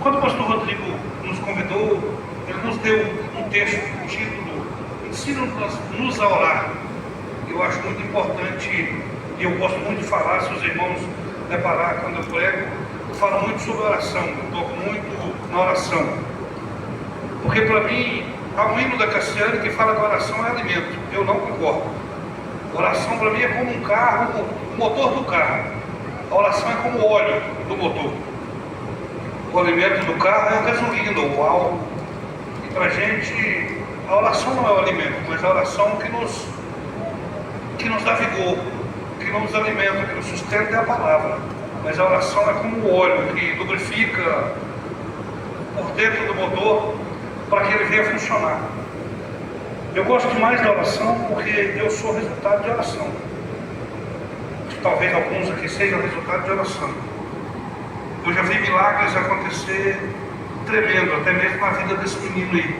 Quando o pastor Rodrigo nos convidou, ele nos deu um texto com o título Ensina-nos a orar. Eu acho muito importante, e eu gosto muito de falar, se os irmãos reparar quando eu prego, eu falo muito sobre oração, eu toco muito na oração. Porque para mim, há um hino da Cassiane que fala que a oração é alimento. Eu não concordo. A oração para mim é como um carro, o motor do carro. A oração é como o óleo do motor. O alimento do carro é a gasolina, o álcool. E para a gente, a oração não é o alimento, mas a oração que nos dá vigor, que nos alimenta, que nos sustenta é a palavra. Mas a oração é como o óleo que lubrifica por dentro do motor para que ele venha funcionar. Eu gosto mais da oração porque eu sou resultado de oração. Talvez alguns aqui sejam resultado de oração. Eu já vi milagres acontecer tremendo, até mesmo na vida desse menino aí,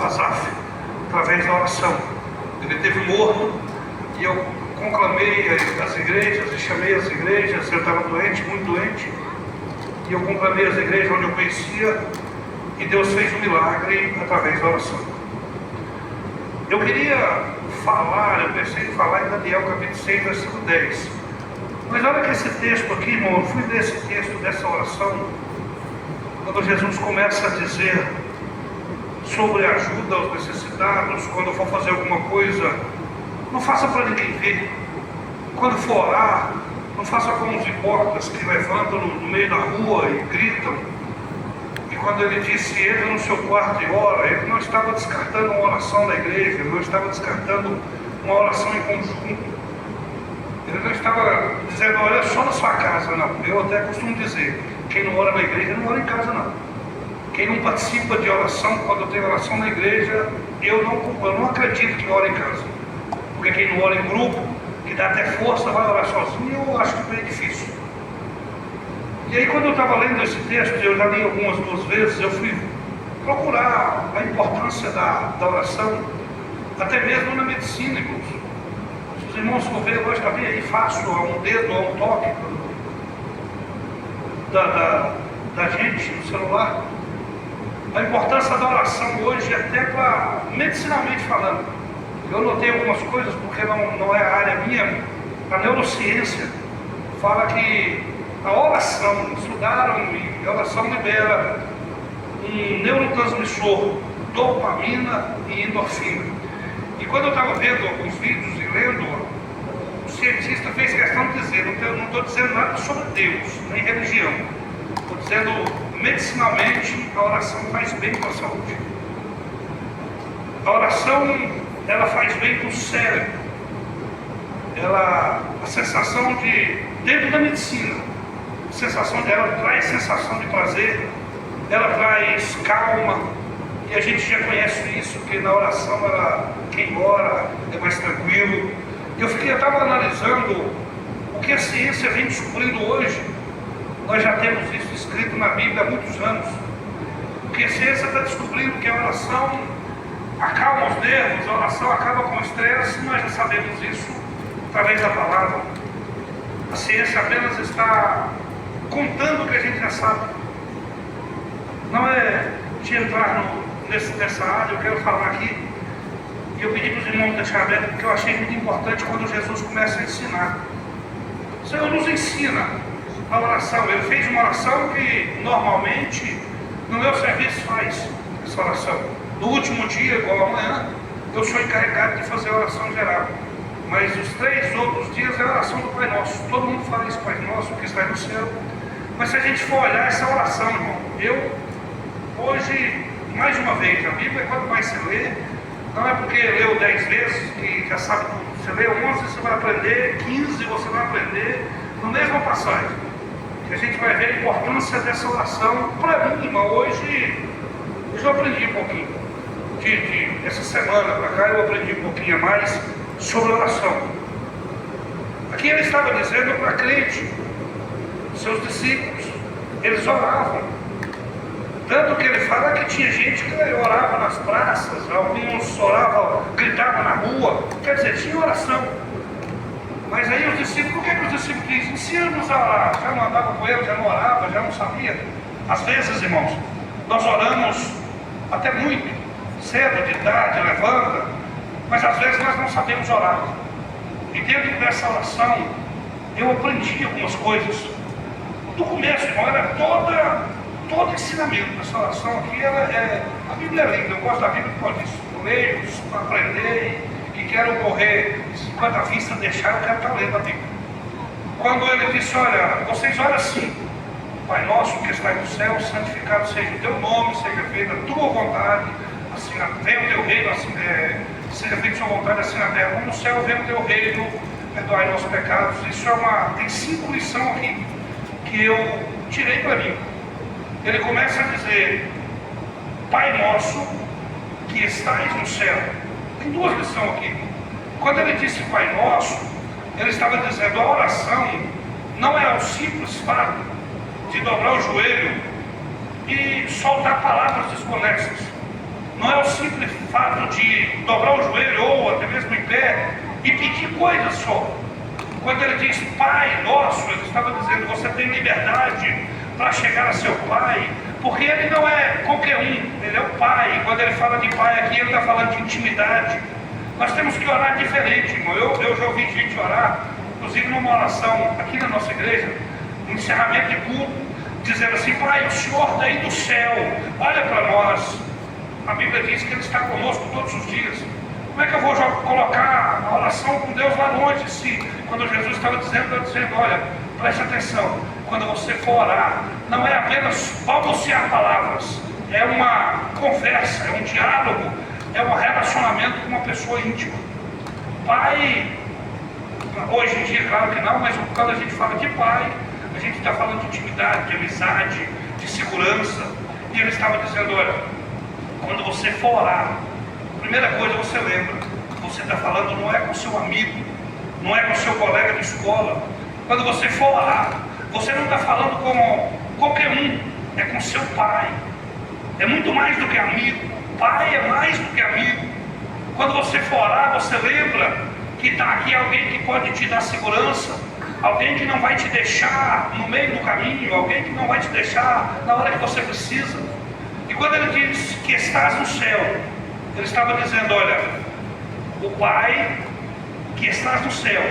Asaf, através da oração. Ele esteve morto e eu conclamei as igrejas e chamei as igrejas. Eu estava doente, muito doente, e eu conclamei as igrejas onde eu conhecia, e Deus fez um milagre através da oração. Eu queria falar, eu pensei em falar em Daniel capítulo 6, versículo 10. Mas olha que esse texto aqui, irmão, eu fui ler esse texto dessa oração, quando Jesus começa a dizer sobre a ajuda aos necessitados. Quando for fazer alguma coisa, não faça para ninguém ver. Quando for orar, não faça como os hipócritas que levantam no meio da rua e gritam. E quando ele disse, entra no seu quarto e ora, ele não estava descartando uma oração da igreja, ele não estava descartando uma oração em conjunto. Ele não estava dizendo, olha, só na sua casa, não. Eu até costumo dizer, quem não ora na igreja não ora em casa, não. Quem não participa de oração, quando tem oração na igreja, eu não acredito que ora em casa. Porque quem não ora em grupo, que dá até força, vai orar sozinho, eu acho que é bem difícil. E aí quando eu estava lendo esse texto, eu já li algumas duas vezes, eu fui procurar a importância da oração, até mesmo na medicina, irmãos. Se os irmãos for ver, hoje está bem aí fácil, a um dedo, a um toque da gente no celular. A importância da oração hoje, até para medicinalmente falando. Eu notei algumas coisas, porque não é a área minha. A neurociência fala que a oração, estudaram, e a oração libera um neurotransmissor, dopamina e endorfina. E quando eu estava vendo alguns vídeos e lendo, o cientista fez questão de dizer, não estou dizendo nada sobre Deus, nem religião. Estou dizendo, medicinalmente, a oração faz bem para a saúde. A oração, ela faz bem para o cérebro. A sensação de, dentro da medicina, ela traz sensação de prazer, ela traz calma, e a gente já conhece isso, que na oração quem ora é mais tranquilo. Eu estava analisando o que a ciência vem descobrindo hoje. Nós já temos isso escrito na Bíblia há muitos anos. O que a ciência está descobrindo, que a oração acalma os nervos, a oração acaba com o estresse. Nós já sabemos isso através da palavra. A ciência apenas está contando o que a gente já sabe. Não é de entrar nessa área, eu quero falar aqui. E eu pedi para os irmãos deixar aberto, porque eu achei muito importante quando Jesus começa a ensinar. O Senhor nos ensina a oração. Ele fez uma oração que normalmente no meu serviço faz essa oração. No último dia, igual amanhã, eu sou encarregado de fazer a oração geral. Mas os 3 outros dias é a oração do Pai Nosso. Todo mundo fala isso, Pai Nosso, que está no céu. Mas se a gente for olhar essa oração, irmão, eu hoje, mais uma vez, a Bíblia, quando mais se lê, não é porque leu 10 vezes que já sabe tudo. Você lê 11, você vai aprender, 15 você vai aprender, na mesma passagem. Que a gente vai ver a importância dessa oração. Para mim, irmão, hoje eu já aprendi um pouquinho. Essa semana para cá eu aprendi um pouquinho a mais sobre oração. Aqui ele estava dizendo para crente, seus discípulos, eles oravam. Tanto que ele fala que tinha gente que orava nas praças, alguns oravam, gritavam na rua, quer dizer, tinha oração. Mas aí os discípulos, o que os discípulos dizem? Ensina-nos a orar. Já não andava com ele, já não orava, já não sabia. Às vezes, irmãos, nós oramos até muito cedo, de idade, levanta, mas às vezes nós não sabemos orar. E dentro dessa oração, eu aprendi algumas coisas. No começo, irmão, era todo ensinamento dessa oração aqui. A Bíblia é linda, eu gosto da Bíblia por isso. Eu leio para aprender e quero correr, quando a vista deixar, eu quero estar lendo a Bíblia. Quando ele disse, olha, vocês olham assim: Pai nosso que está no céu, santificado seja o teu nome, seja feita a tua vontade, assim venha o teu reino, assim, seja feita a sua vontade, assim na terra como no céu, venha o teu reino, perdoai nossos pecados. Isso tem 5 lições aqui que eu tirei para mim. Ele começa a dizer: Pai nosso que estais no céu. Tem 2 lições aqui. Quando ele disse Pai nosso, ele estava dizendo: a oração não é o simples fato de dobrar o joelho e soltar palavras desconexas. Não é o simples fato de dobrar o joelho ou até mesmo em pé e pedir coisas só. Quando ele diz Pai nosso, ele estava dizendo: você tem liberdade para chegar a seu Pai, porque ele não é qualquer um, ele é o Pai. E quando ele fala de Pai aqui, ele está falando de intimidade. Nós temos que orar diferente, irmão. Eu já ouvi gente orar, inclusive numa oração aqui na nossa igreja, no encerramento de culto, dizendo assim: Pai, o Senhor daí do céu, olha para nós. A Bíblia diz que Ele está conosco todos os dias. Como é que eu vou colocar a oração com Deus lá longe, se quando Jesus estava dizendo, olha, preste atenção, quando você for orar, não é apenas balbuciar palavras, é uma conversa, é um diálogo, é um relacionamento com uma pessoa íntima. Pai, hoje em dia, claro que não, mas quando a gente fala de pai, a gente está falando de intimidade, de amizade, de segurança. E ele estava dizendo: olha, quando você for orar, a primeira coisa você lembra, você está falando não é com seu amigo, não é com seu colega de escola. Quando você for orar, você não está falando com qualquer um, é com seu pai. É muito mais do que amigo. Pai é mais do que amigo. Quando você for orar, você lembra que está aqui alguém que pode te dar segurança, alguém que não vai te deixar no meio do caminho, alguém que não vai te deixar na hora que você precisa. E quando ele diz que estás no céu, ele estava dizendo: olha, o Pai que estás no céu,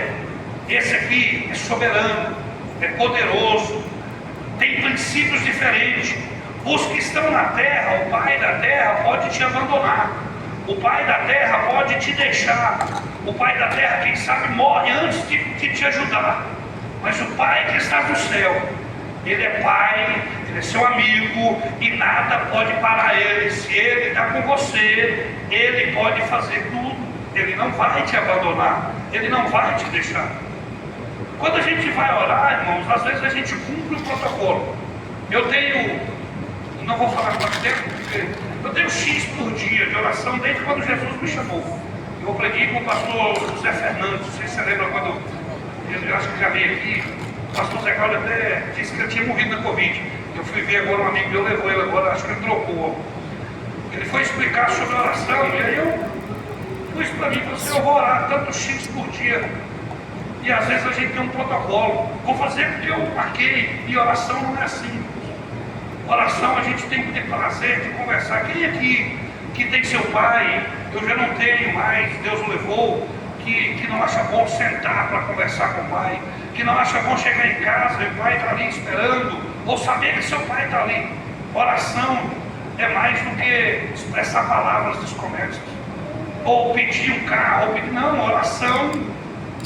esse aqui é soberano, é poderoso, tem princípios diferentes. Os que estão na terra, o Pai da terra pode te abandonar, o Pai da terra pode te deixar, o Pai da terra, quem sabe, morre antes de te ajudar. Mas o Pai que está no céu, Ele é Pai, Ele é seu amigo, e nada pode parar Ele. Se Ele está com você, Ele pode fazer tudo. Ele não vai te abandonar, Ele não vai te deixar. Quando a gente vai orar, irmãos, às vezes a gente cumpre o protocolo. Eu não vou falar quanto tempo, porque eu tenho X por dia de oração desde quando Jesus me chamou. Eu aprendi com o pastor José Fernandes, não sei se você lembra quando, eu acho que já veio aqui, o pastor Zé Cláudio até disse que ele tinha morrido na Covid. Eu fui ver agora, um amigo meu levou ele agora, acho que ele trocou. Ele foi explicar sobre a oração, e aí eu pus para mim: eu vou orar tanto X por dia. E às vezes a gente tem um protocolo, vou fazer porque eu marquei, e oração não é assim. Oração a gente tem que ter prazer de conversar. Quem aqui que tem seu pai, eu já não tenho mais, Deus o levou, que não acha bom sentar para conversar com o pai, que não acha bom chegar em casa e o pai está ali esperando, ou saber que seu pai está ali. Oração é mais do que expressar palavras desconexas, ou pedir um carro, não, oração,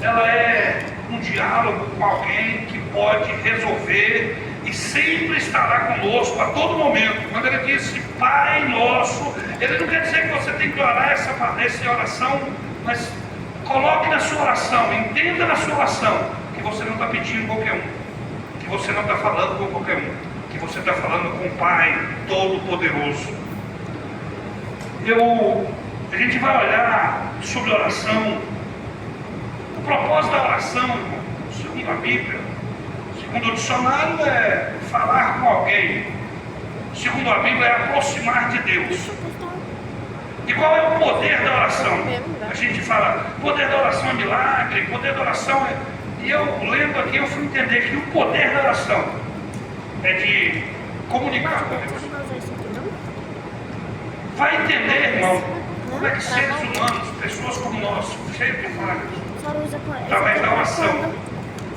ela é um diálogo com alguém que pode resolver e sempre estará conosco a todo momento. Quando ele disse Pai Nosso, ele não quer dizer que você tem que orar essa oração, mas coloque na sua oração, entenda na sua oração que você não está pedindo qualquer um, que você não está falando com qualquer um, que você está falando com o Pai Todo-Poderoso. A gente vai olhar sobre oração. O propósito da oração, segundo a Bíblia, segundo o dicionário, é falar com alguém. Segundo a Bíblia, é aproximar de Deus. E qual é o poder da oração? A gente fala, poder da oração é milagre, poder da oração é... E eu lendo aqui, eu fui entender que o poder da oração é de comunicar com Deus. Vai entender, irmão, como é que seres humanos, pessoas como nós, cheios de falhas, através da oração,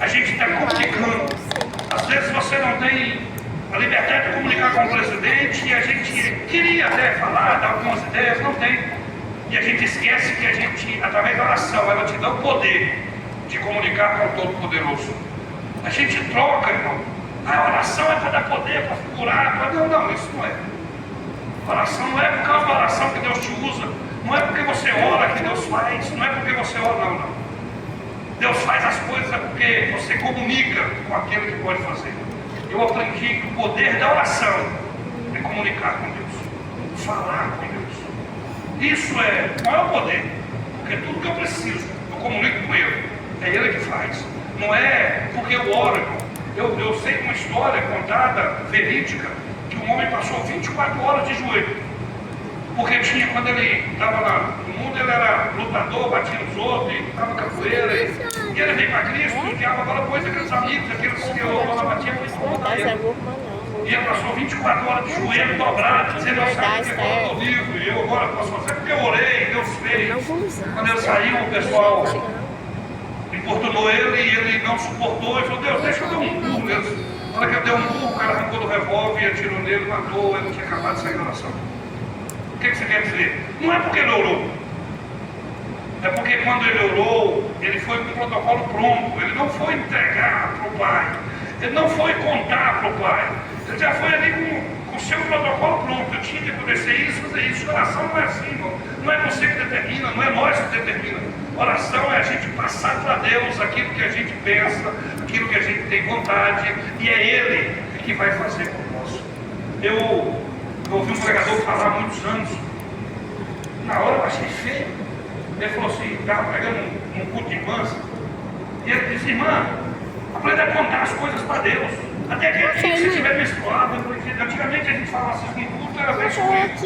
a gente está comunicando. Às vezes você não tem a liberdade de comunicar com o presidente e a gente queria até falar, dar algumas ideias, não tem. E a gente esquece que a gente, através da oração, ela te dá o poder de comunicar com o Todo-Poderoso. A gente troca, irmão. A oração é para dar poder, para curar, para... Não, isso não é. A oração não é por causa da oração que Deus te usa, não é porque você ora que Deus faz, não é porque você ora, não. Deus faz as coisas porque você comunica com aquele que pode fazer. Eu aprendi que o poder da oração é comunicar com Deus, falar com Deus. Isso é o maior poder, porque tudo que eu preciso, eu comunico com Ele, é Ele que faz. Não é porque eu oro, irmão. Eu sei uma história contada, verídica, que um homem passou 24 horas de joelho. Porque quando ele estava no mundo, ele era lutador, batia nos outros, estava capoeira. E ele veio para Cristo, e o diabo agora pôs aqueles amigos, aqueles que eu batia para incomodar ele. E ele passou 24 horas de joelho dobrado, dizendo: eu sabe porque eu estou vivo, e eu agora posso fazer porque eu orei, Deus fez. Quando ele saiu, o pessoal importunou ele e ele não suportou e falou: Deus, deixa eu dar um burro mesmo. Na hora que ele deu um burro, o cara arrancou do revólver, atirou nele, matou, ele não tinha acabado de sair da oração. O que você quer dizer? Não é porque ele orou, é porque quando ele orou, ele foi com o protocolo pronto, ele não foi entregar para o Pai, ele não foi contar para o Pai, ele já foi ali com o seu protocolo pronto. Eu tinha que acontecer isso, fazer isso. Oração não é assim, irmão. Não é você que determina, não é nós que determina. Oração é a gente passar para Deus aquilo que a gente pensa, aquilo que a gente tem vontade, e é Ele que vai fazer por nós. Eu ouvi um pregador falar há muitos anos, na hora eu achei feio. Ele falou assim, estava pregando um culto de irmãs, e ele disse: irmã, aprenda a contar as coisas para Deus. Até que se estiver menstruado, antigamente a gente falava assim, no culto era vez por mês.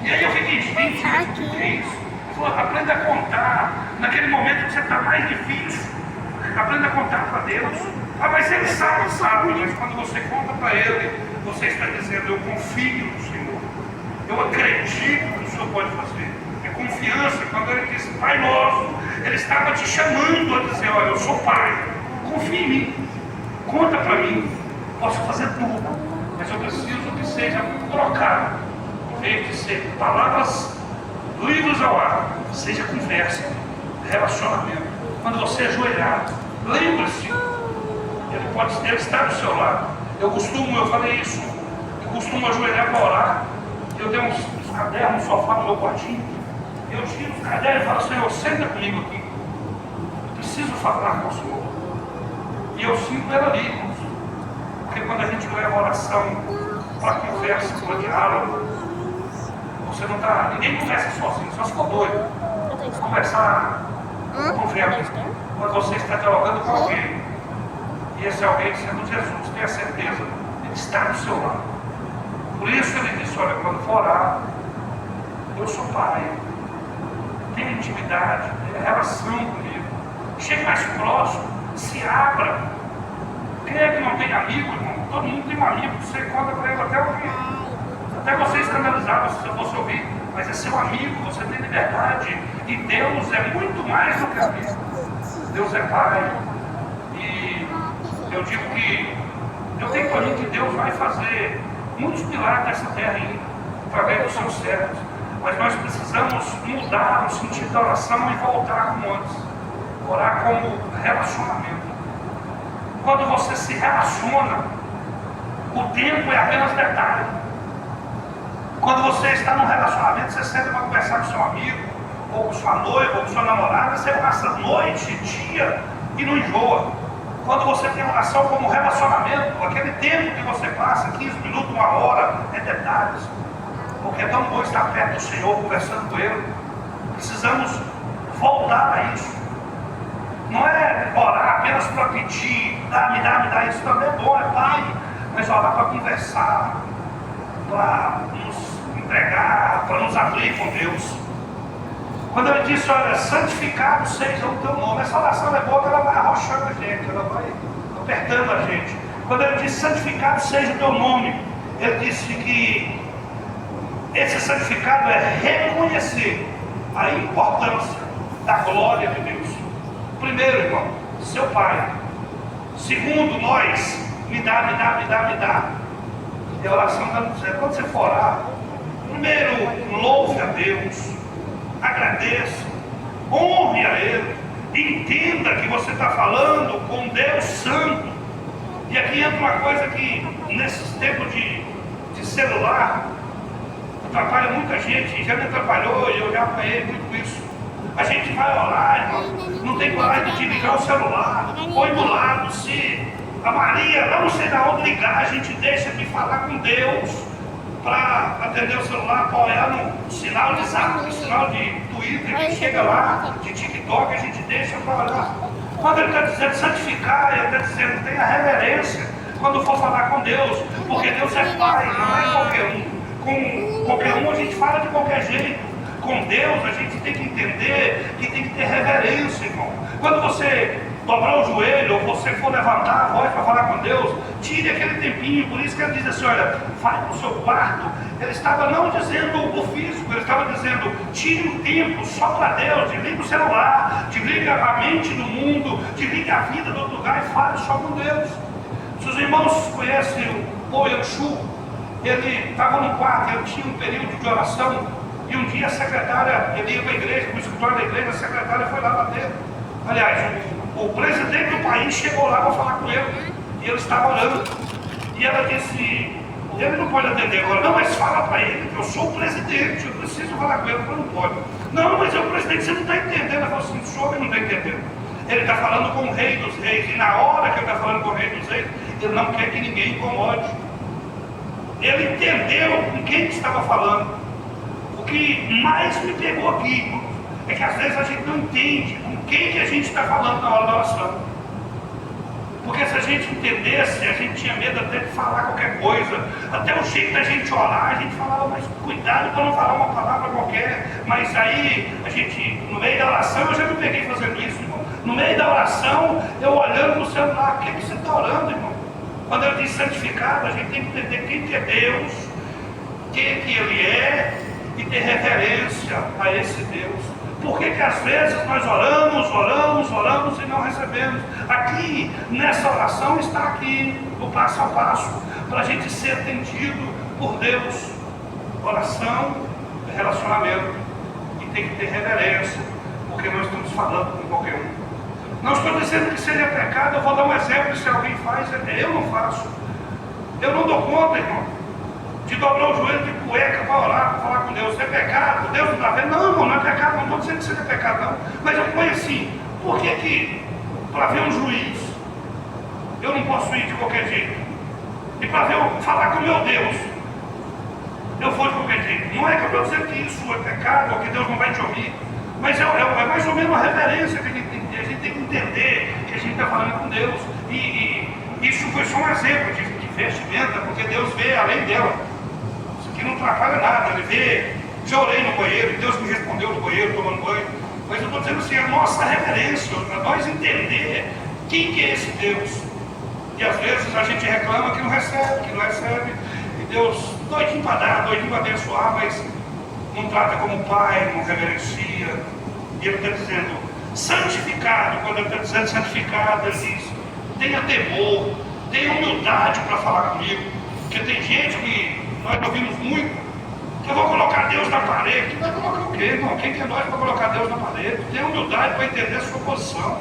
E aí eu fiquei: gente, o que é isso? Ele falou: aprenda a contar naquele momento que você está mais difícil. Aprenda a contar para Deus. Ah, mas ele sabe, mas quando você conta para Ele, você está dizendo: eu confio no Senhor, eu acredito que o Senhor pode fazer. É confiança. Quando ele disse Pai Nosso, ele estava te chamando a dizer: olha, eu sou Pai, confia em mim, conta para mim, posso fazer tudo, mas eu preciso que seja trocado, em vez de ser palavras livres ao ar, seja conversa, relacionamento. Quando você ajoelhar, lembre-se, ele está do seu lado. Eu falei isso, eu costumo ajoelhar para orar. Eu tenho uns cadernos no sofá no meu quartinho. Eu tiro os cadernos e falo: Senhor, senta comigo aqui. Eu preciso falar com o Senhor. E eu sinto ela ali, irmãos. Porque quando a gente leva a oração para conversa, para diálogo, você não está. Ninguém conversa sozinho, só se for doido. Conversar com fé. Quando você está dialogando com alguém, e esse alguém sendo Jesus, tenha certeza, ele está do seu lado. Por isso ele disse: olha, quando for orar, eu sou Pai, tenha intimidade, tenha relação comigo, chegue mais próximo, se abra. Quem é que não tem amigo, irmão? Todo mundo tem um amigo, você conta para ele até ouvir, até você escandalizar se você fosse ouvir, mas é seu amigo, você tem liberdade, e Deus é muito mais do que amigo. Deus é Pai. E eu digo que eu tenho para mim que Deus vai fazer muitos milagres nessa terra ainda, através dos seus servos. Mas nós precisamos mudar o sentido da oração e voltar como antes. Orar como relacionamento. Quando você se relaciona, o tempo é apenas detalhe. Quando você está num relacionamento, você senta para conversar com seu amigo, ou com sua noiva, ou com sua namorada, você passa noite, dia e não enjoa. Quando você tem oração como relacionamento, aquele tempo que você passa, 15 minutos, 1 hora, é detalhes. Porque é tão bom estar perto do Senhor, conversando com Ele. Precisamos voltar a isso. Não é orar apenas para pedir, me dá, isso também é bom, é Pai. Mas orar para conversar, para nos entregar, para nos abrir com Deus. Quando ele disse: olha, santificado seja o teu nome. Essa oração é boa, ela vai arrochando a gente, ela vai apertando a gente. Quando ele disse: santificado seja o teu nome, ele disse que esse santificado é reconhecer a importância da glória de Deus. Primeiro, irmão, seu Pai. Segundo, nós, me dá. E a oração está dizendo, quando você for orar, primeiro, louve a Deus, agradeça, honre a Ele, entenda que você está falando com Deus Santo. E aqui entra uma coisa que, nesses tempos de celular, atrapalha muita gente, já me atrapalhou e eu já apanhei muito isso. A gente vai orar, irmão, não tem coragem de ligar o celular, põe do lado, se a Maria, lá não sei de onde ligar, a gente deixa de falar com Deus para atender o celular, para olhar no sinal de Zap, no sinal de Twitter, que chega lá, de TikTok, a gente deixa para olhar. Quando ele está dizendo santificar, ele está dizendo tenha reverência quando for falar com Deus, porque Deus é Pai, não é qualquer um. Com qualquer um a gente fala de qualquer jeito. Com Deus a gente tem que entender que tem que ter reverência, irmão. Quando você dobrar o joelho ou você for levantar a voz para falar com Deus, tire aquele tempinho. Por isso que ele diz assim, olha, vai para o seu quarto. Ele estava não dizendo o físico, ele estava dizendo, tire um tempo só para Deus, desliga o celular, desliga a mente do mundo, desliga a vida do outro lugar e fale só com Deus. Se os irmãos conhecem o Oyanshu, ele estava no quarto, ele tinha um período de oração, e um dia a secretária, ele ia para a igreja, para o escritório da igreja, a secretária foi lá bater. Aliás, o presidente do país chegou lá para falar com ele, e ele estava orando. E ela disse, ele não pode atender agora, não, mas fala para ele, que eu sou o presidente, eu preciso falar com ele, mas não pode. Não, mas é o presidente, você não está entendendo. Ela falou assim, o senhor não está entendendo. Ele está falando com o rei dos reis, e na hora que ele está falando com o rei dos reis, ele não quer que ninguém incomode. Ele entendeu com quem estava falando. O que mais me pegou aqui é que às vezes a gente não entende com quem que a gente está falando na hora da oração. Porque se a gente entendesse, a gente tinha medo até de falar qualquer coisa. Até o jeito da gente orar, a gente falava, mas cuidado para não falar uma palavra qualquer. Mas aí, a gente, no meio da oração, eu já me peguei fazendo isso, irmão. No meio da oração, eu olhando no celular, o que você está orando, irmão? Quando eu diz santificado, a gente tem que entender quem que é Deus, quem que Ele é, e ter reverência a esse Deus. Por que às vezes nós oramos e não recebemos? Aqui, nessa oração, está aqui o passo a passo, para a gente ser atendido por Deus. Oração é relacionamento, e tem que ter reverência, porque nós estamos falando com qualquer um. Não estou dizendo que seja pecado, eu vou dar um exemplo, se alguém faz, eu não faço. Eu não dou conta, irmão, de dobrar o joelho de cueca para orar, para falar com Deus. É pecado? Deus não está vendo? Não, irmão, não é pecado, não estou dizendo que seja pecado, não. Mas eu ponho assim, por que para ver um juiz, eu não posso ir de qualquer jeito? E para falar com o meu Deus, eu vou de qualquer jeito. Não é que eu estou dizendo que isso é pecado, ou que Deus não vai te ouvir, mas é mais ou menos uma reverência que a gente tem que ter. A gente tem que entender que a gente está falando com Deus. E isso foi só um exemplo de vestimenta, porque Deus vê além dela. Isso aqui não atrapalha nada. Ele vê, já orei no banheiro, Deus me respondeu no banheiro, tomando banho. Mas eu estou dizendo assim, a nossa reverência, para nós entender quem que é esse Deus. E às vezes a gente reclama que não recebe, e Deus doidinho para dar, doidinho para abençoar, mas não trata como pai, não reverencia. E ele está dizendo, santificado. Quando ele está dizendo santificado, ele diz, tenha temor, tenha humildade para falar comigo. Porque tem gente que nós ouvimos muito, que eu vou colocar Deus na parede. Vai colocar o quê, irmão? Quem que é nós para colocar Deus na parede? Tenha humildade para entender a sua posição,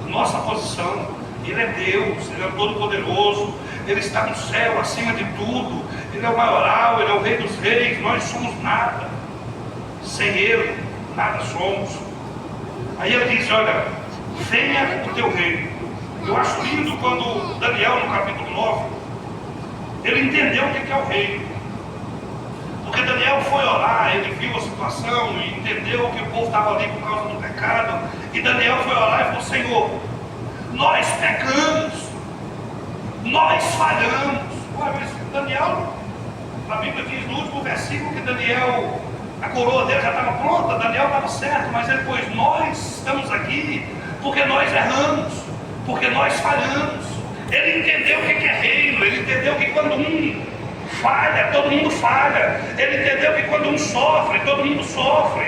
a nossa posição. Ele é Deus, Ele é o Todo-Poderoso, Ele está no céu acima de tudo, Ele é o maioral, Ele é o Rei dos Reis. Nós somos nada, sem Ele nada somos. Aí ele diz, olha, venha o teu reino. Eu acho lindo quando Daniel, no capítulo 9, ele entendeu o que é o reino. Porque Daniel foi orar, ele viu a situação e entendeu que o povo estava ali por causa do pecado. E Daniel foi orar e falou, Senhor, nós pecamos, nós falhamos. Ué, mas Daniel, a Bíblia diz no último versículo que Daniel, a coroa dele já estava pronta, Daniel estava certo, mas ele pôs, nós estamos aqui porque nós erramos, porque nós falhamos. Ele entendeu o que é reino, ele entendeu que quando um falha, todo mundo falha. Ele entendeu que quando um sofre, todo mundo sofre.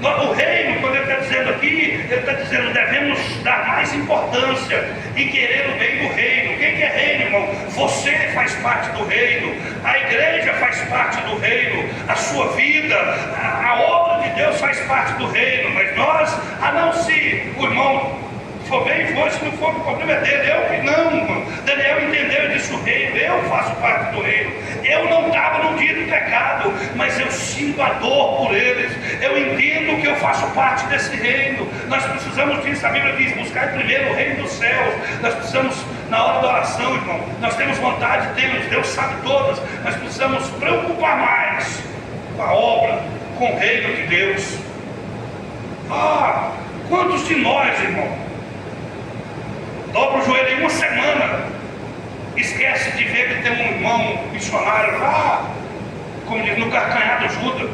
O reino, quando ele está dizendo aqui, ele está dizendo, devemos dar mais importância e querer o bem do reino. Quem que é reino, irmão? Você faz parte do reino, a igreja faz parte do reino, a sua vida, a obra de Deus faz parte do reino, mas nós, a não se o irmão for bem, foi, se não for, o problema é dele. Eu que não, irmão. Daniel entendeu e disse: o reino, eu faço parte do reino. Eu não estava no dia do pecado, mas eu sinto a dor por eles. Eu entendo que eu faço parte desse reino. Nós precisamos disso. A Bíblia diz: buscar primeiro o reino dos céus. Nós precisamos, na hora da oração, irmão, nós temos vontade, Deus sabe todas, mas precisamos preocupar mais com a obra, com o reino de Deus. Quantos de nós, irmão, dobra o joelho em uma semana, esquece de ver que tem um irmão missionário lá, como diz, no calcanhar do Judas,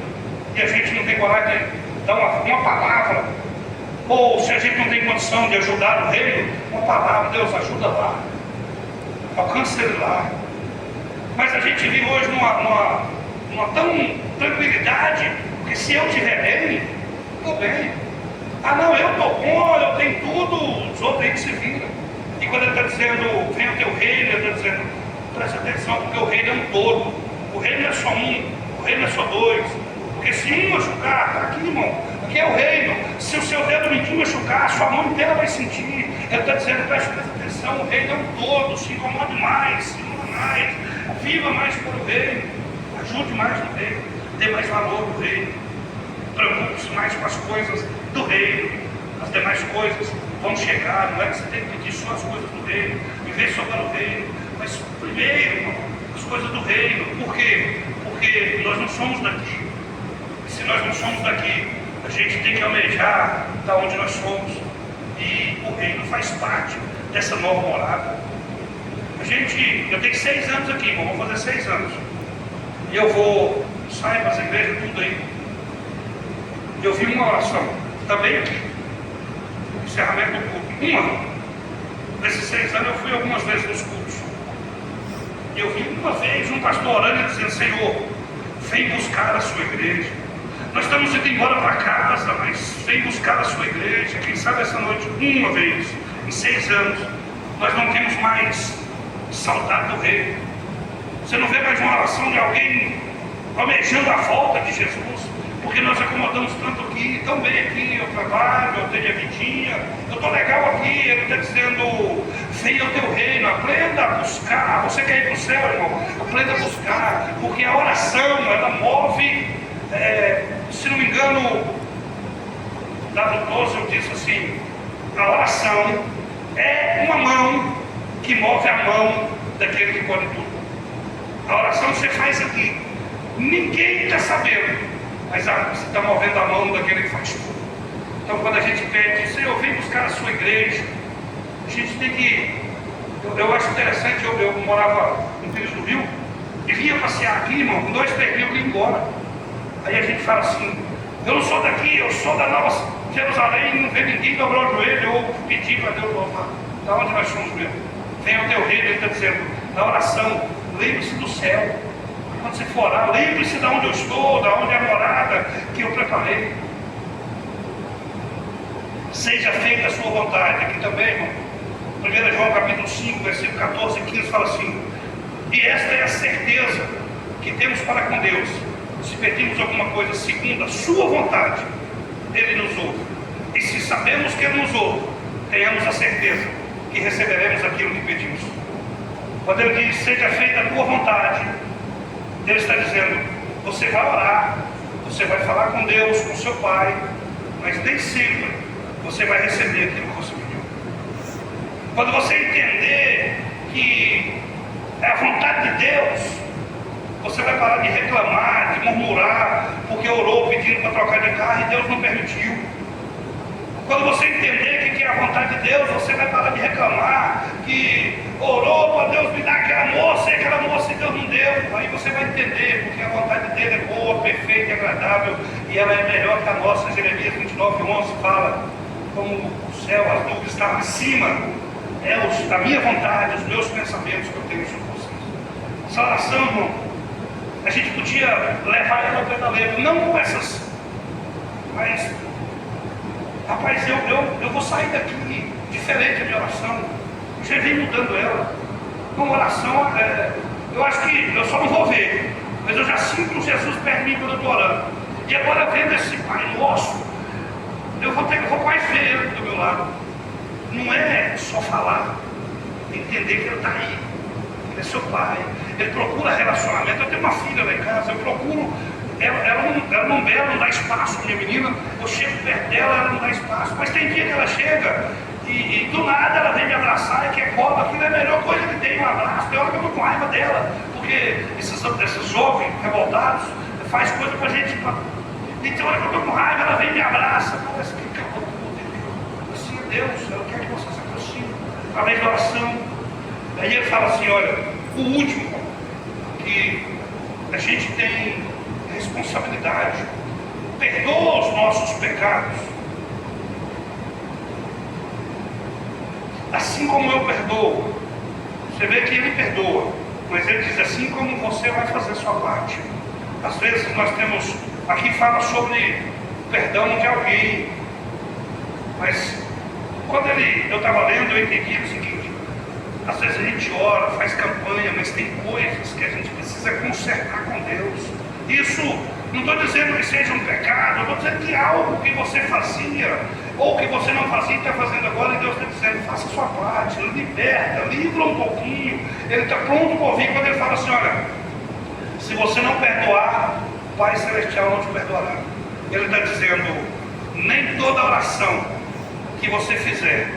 e a gente não tem coragem de dar uma palavra, ou se a gente não tem condição de ajudar o reino, uma palavra: Deus, ajuda lá, alcança ele lá. Mas a gente vive hoje numa tão tranquilidade, porque se eu estiver bem, estou bem. Não, eu estou bom, eu tenho tudo, os outros aí que se viram. E quando ele está dizendo, vem o teu reino, ele está dizendo, presta atenção, porque o reino é um todo. O reino não é só um, o reino não é só dois. Porque se um machucar, está aqui, irmão, aqui é o reino. Se o seu dedo mindinho machucar, a sua mão inteira vai sentir. Ele está dizendo, presta atenção, o reino é um todo, se incomode mais, se incomoda mais, viva mais pelo reino, ajude mais no reino, dê mais valor no reino, preocupe-se mais com as coisas do reino. As demais coisas vão chegar. Não é que você tem que pedir só as coisas do reino, viver só para o reino, mas primeiro, irmão, as coisas do reino. Por quê? Porque nós não somos daqui. E se nós não somos daqui, a gente tem que almejar da onde nós somos. E o reino faz parte dessa nova morada. Eu tenho 6 anos aqui, irmão, vou fazer 6 anos. E eu vou sair para as igrejas, tudo aí. Eu vi uma oração também aqui, encerramento do culto. Nesses 6 anos eu fui algumas vezes nos cultos. E eu vi uma vez um pastor orando e dizendo: Senhor, vem buscar a sua igreja. Nós estamos indo embora para casa, mas vem buscar a sua igreja. Quem sabe essa noite, uma vez, em 6 anos, nós não temos mais saudade do reino. Você não vê mais uma oração de alguém almejando a volta de Jesus. Porque nós acomodamos tanto aqui, tão bem aqui, eu trabalho, eu tenho a vidinha, eu estou legal aqui. Ele está dizendo: venha ao teu reino, aprenda a buscar. Você quer ir para o céu, irmão? Aprenda a buscar, porque a oração, ela move, se não me engano, Dado 12 eu disse assim: a oração é uma mão que move a mão daquele que pode tudo. A oração você faz aqui, ninguém está sabendo, mas você está movendo a mão daquele que faz tudo. Então quando a gente pede: Senhor, vem buscar a sua igreja, a gente tem que... Eu acho interessante, eu morava no Pires do Rio e vinha passear aqui, irmão, com 2, 3 mil eu ia embora. Aí a gente fala assim: eu não sou daqui, eu sou da Nova Jerusalém. Não vê ninguém dobrar o joelho ou pedir para Deus voltar. Da onde nós somos mesmo? Venha ao teu reino. Ele está dizendo na oração: lembre-se do céu. Quando você for orar, lembre-se de onde eu estou, da onde é a morada que eu preparei. Seja feita a sua vontade. Aqui também, irmão, 1 João capítulo 5, versículo 14 e 15 fala assim: e esta é a certeza que temos para com Deus: se pedimos alguma coisa segundo a sua vontade, Ele nos ouve. E se sabemos que Ele nos ouve, tenhamos a certeza que receberemos aquilo que pedimos. Quando Ele diz: seja feita a tua vontade, Ele está dizendo: você vai orar, você vai falar com Deus, com seu Pai, mas nem sempre você vai receber aquilo que você pediu. Quando você entender que é a vontade de Deus, você vai parar de reclamar, de murmurar, porque orou pedindo para trocar de carro e Deus não permitiu. Quando você entender que é a vontade de Deus, você vai parar de reclamar, que orou para Deus me dar aquela moça e Deus não deu. Aí você vai entender, porque a vontade dele é boa, perfeita e agradável, e ela é melhor que a nossa. Jeremias 29:11 fala: como o céu, as nuvens estão acima, é a minha vontade, os meus pensamentos que eu tenho sobre vocês. Essa oração, irmão, A gente podia levar ela ao pé da letra, não com essas, mas, rapaz, eu vou sair daqui diferente a minha oração. Eu já vim mudando ela. Uma oração, eu acho que eu só não vou ver, mas eu já sinto Jesus perto de mim quando eu estou orando. E agora vendo esse Pai Nosso, eu vou mais ver Ele do meu lado. Não é só falar, entender que Ele está aí. Ele é seu pai, ele procura relacionamento. Eu tenho uma filha lá em casa, eu procuro, ela não dá espaço, minha menina. Eu chego perto dela, ela não dá espaço. Mas tem dia que ela chega e do nada ela vem me abraçar e quer colo. Aquilo é a melhor coisa que tem, um abraço. Tem hora que eu estou com raiva dela, porque esses jovens revoltados faz coisa com a gente. E tem hora que eu estou com raiva, ela vem e me abraça. Parece que acabou tudo. Assim é Deus, ela quer que você se aproxime através da oração. Aí ele fala assim, olha, o último, que a gente tem responsabilidade, perdoa os nossos pecados, assim como eu perdoo. Você vê que ele perdoa, mas ele diz assim como você vai fazer a sua parte. Às vezes nós temos, aqui fala sobre perdão de alguém, mas quando eu estava lendo, eu entendi o seguinte: às vezes a gente ora, faz campanha, mas tem coisas que a gente precisa consertar com Deus. Isso, não estou dizendo que seja um pecado, estou dizendo que algo que você fazia, ou que você não fazia e está fazendo agora, e Deus está dizendo, faça a sua parte, liberta, livra um pouquinho. Ele está pronto para ouvir quando ele fala assim, olha, se você não perdoar, o Pai Celestial não te perdoará. Ele está dizendo, nem toda oração que você fizer,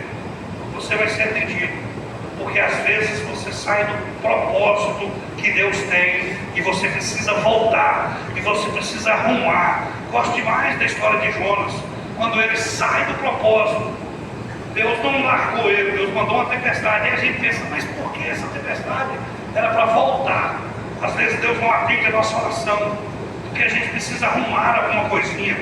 você vai ser atendido. Porque às vezes você sai do propósito que Deus tem e você precisa voltar, e você precisa arrumar. Gosto demais da história de Jonas, quando ele sai do propósito. Deus não largou ele, Deus mandou uma tempestade, e a gente pensa, mas por que essa tempestade? Era para voltar. Às vezes Deus não atende a nossa oração, porque a gente precisa arrumar alguma coisinha.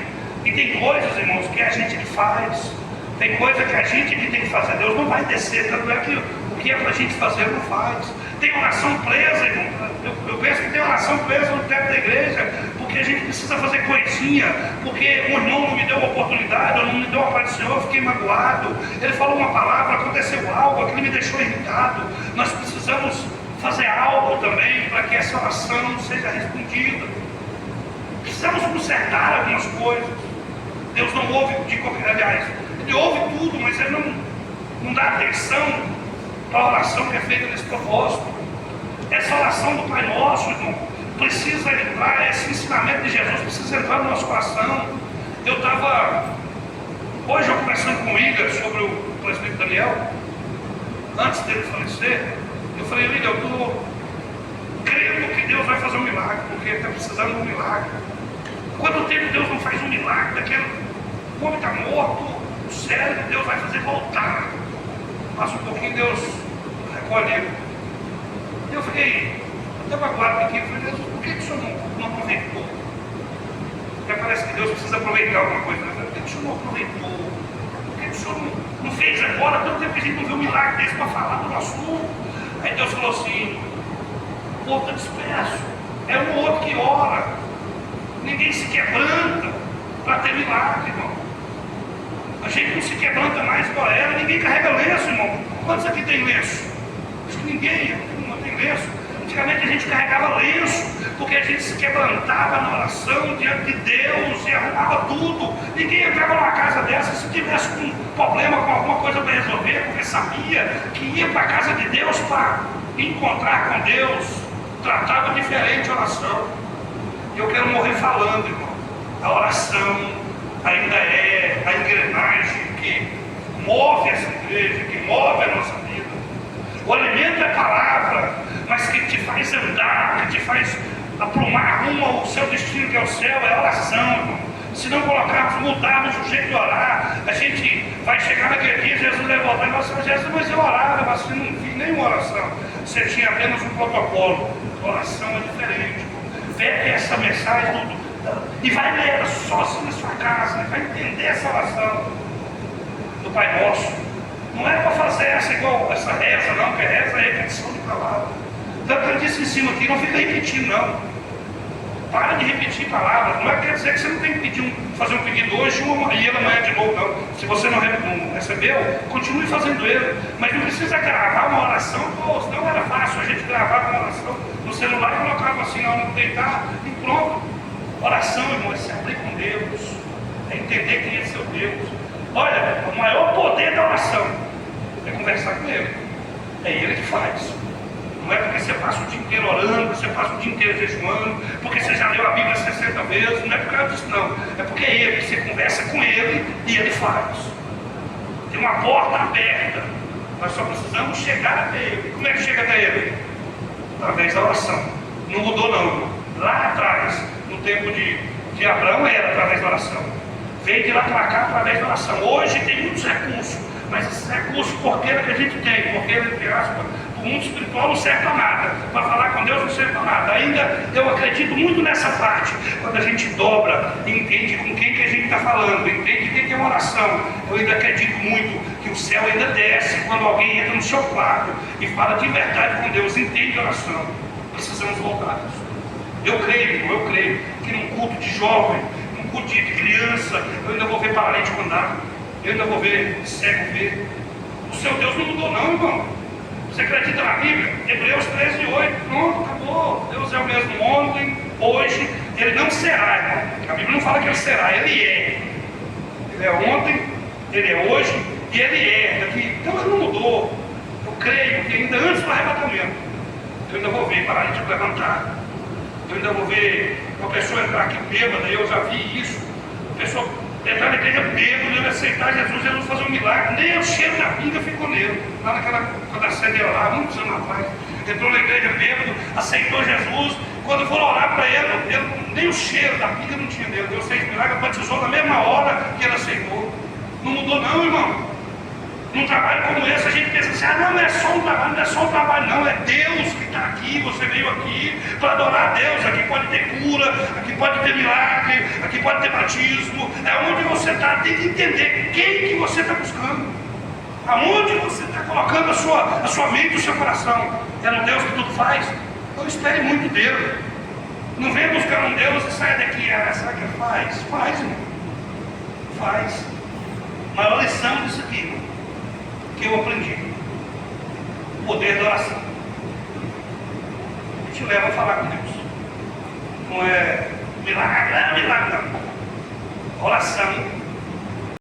E tem coisas, irmãos, que a gente que faz, tem coisa que a gente que tem que fazer. Deus não vai descer, tanto é que o que é para a gente fazer não faz. Tem oração presa, irmão. Eu penso que tem oração presa no teto da igreja, porque a gente precisa fazer coisinha, porque um irmão não me deu uma oportunidade, ou não me deu a paz do Senhor, eu fiquei magoado. Ele falou uma palavra, aconteceu algo, aquilo me deixou irritado. Nós precisamos fazer algo também para que essa oração seja respondida. Precisamos consertar algumas coisas. Deus não ouve de qualquer, aliás, Ele ouve tudo, mas Ele não dá atenção para a oração que é feita nesse propósito. Essa oração do Pai Nosso, irmão, precisa entrar, esse ensinamento de Jesus precisa entrar no nosso coração. Hoje eu conversando com o Igor sobre o presbítero Daniel, antes dele falecer, eu falei, Igor, eu estou crendo que Deus vai fazer um milagre, porque ele está precisando de um milagre. Quanto tempo Deus não faz um milagre o homem está morto, o cérebro, Deus vai fazer voltar. Passa um pouquinho, Deus recolhe ele. Eu fiquei até magoado aqui, eu falei, Deus, por que o Senhor não aproveitou? Porque parece que Deus precisa aproveitar alguma coisa. Por que o Senhor não aproveitou? Por que o Senhor não fez agora? Tanto tempo que a gente não viu um milagre desse para falar do assunto. Aí Deus falou assim, o povo está disperso, é um ou outro que ora, ninguém se quebranta para ter milagre, irmão. A gente não se quebranta mais igual ela, ninguém carrega lenço, irmão. Quantos aqui tem lenço? Acho que ninguém, não tem lenço. Antigamente a gente carregava lenço, porque a gente se quebrantava na oração diante de Deus e arrumava tudo. Ninguém entrava numa casa dessa se tivesse um problema com alguma coisa para resolver, porque sabia que ia para a casa de Deus para encontrar com Deus. Tratava diferente a oração. E eu quero morrer falando, irmão. A oração ainda é a engrenagem que move essa igreja, que move a nossa vida. O alimento é a palavra, mas que te faz andar, que te faz aprumar rumo ao seu destino, que é o céu, é a oração, irmão. Se não colocarmos, mudarmos o jeito de orar, a gente vai chegar naquele dia, Jesus vai voltar e vai falar, Jesus, mas eu orava, mas você não vi nenhuma oração. Você tinha apenas um protocolo. A oração é diferente. Pega essa mensagem e vai ler sozinho na sua casa, vai entender essa oração do Pai Nosso. Não é para fazer essa igual essa reza, não, porque reza é repetição de palavra. Tanto que ele disse em cima aqui, não fica repetindo, não. Para de repetir palavras. Não é quer dizer que você não tem que fazer um pedido hoje e ele amanhã de novo, não. Se você não recebeu, continue fazendo ele. Mas não precisa gravar uma oração. Pô, senão era fácil a gente gravar uma oração no celular e colocava assim na hora de deitar e pronto. Oração, irmão, é se abrir com Deus. É entender quem é seu Deus. Olha, o maior poder da oração é conversar com Ele. É Ele que faz. Não é porque você passa o dia inteiro orando, você passa o dia inteiro jejuando, porque você já leu a Bíblia 60 vezes, não é por causa disso não. É porque é Ele, você conversa com Ele e Ele faz. Tem uma porta aberta. Nós só precisamos chegar até Ele. Como é que chega até Ele? Através da oração. Não mudou não, irmão. Lá atrás, no tempo de Abraão, era através da oração. Veio de lá para cá através da oração. Hoje tem muitos recursos, mas esses recursos porqueira que a gente tem, porqueira entre aspas, o mundo espiritual não serve para nada, para falar com Deus não serve para nada. Ainda eu acredito muito nessa parte, quando a gente dobra e entende com quem que a gente está falando, entende o que é uma oração. Eu ainda acredito muito que o céu ainda desce quando alguém entra no seu quarto e fala de verdade com Deus, entende a oração. Precisamos voltar a isso. Eu creio que num culto de jovem, num culto de criança, eu ainda vou ver paralítico andar, eu ainda vou ver cego ver. O seu Deus não mudou não, irmão. Você acredita na Bíblia? Hebreus 13:8. Pronto, acabou. Deus é o mesmo ontem, hoje. Ele não será, irmão. A Bíblia não fala que ele será, ele é. Ele é ontem, ele é hoje e ele é. Então ele não mudou. Eu creio que ainda antes do arrebatamento, eu ainda vou ver paralítico levantar. Eu ainda vou ver uma pessoa entrar aqui bêbada, eu já vi isso. A pessoa entrar na igreja bêbado, ele aceitar Jesus fazer um milagre. Nem o cheiro da pinga ficou nele. Lá quando a sede era lá, muitos anos atrás. Entrou na igreja bêbado, aceitou Jesus. Quando foram orar para ele, nem o cheiro da pinga não tinha nele. Deus fez milagre, batizou na mesma hora que ele aceitou. Não mudou não, irmão. Num trabalho como esse, a gente pensa assim, não é só um trabalho, não é só um trabalho, não, é Deus que está aqui, você veio aqui para adorar a Deus, aqui pode ter cura, aqui pode ter milagre, aqui pode ter batismo, é onde você está, tem que entender quem que você está buscando, aonde você está colocando a sua mente e o seu coração. É no Deus que tudo faz? Então espere muito dele, não venha buscar um Deus e saia daqui, será que ele faz? Faz, irmão, faz. A maior lição disso aqui, irmão,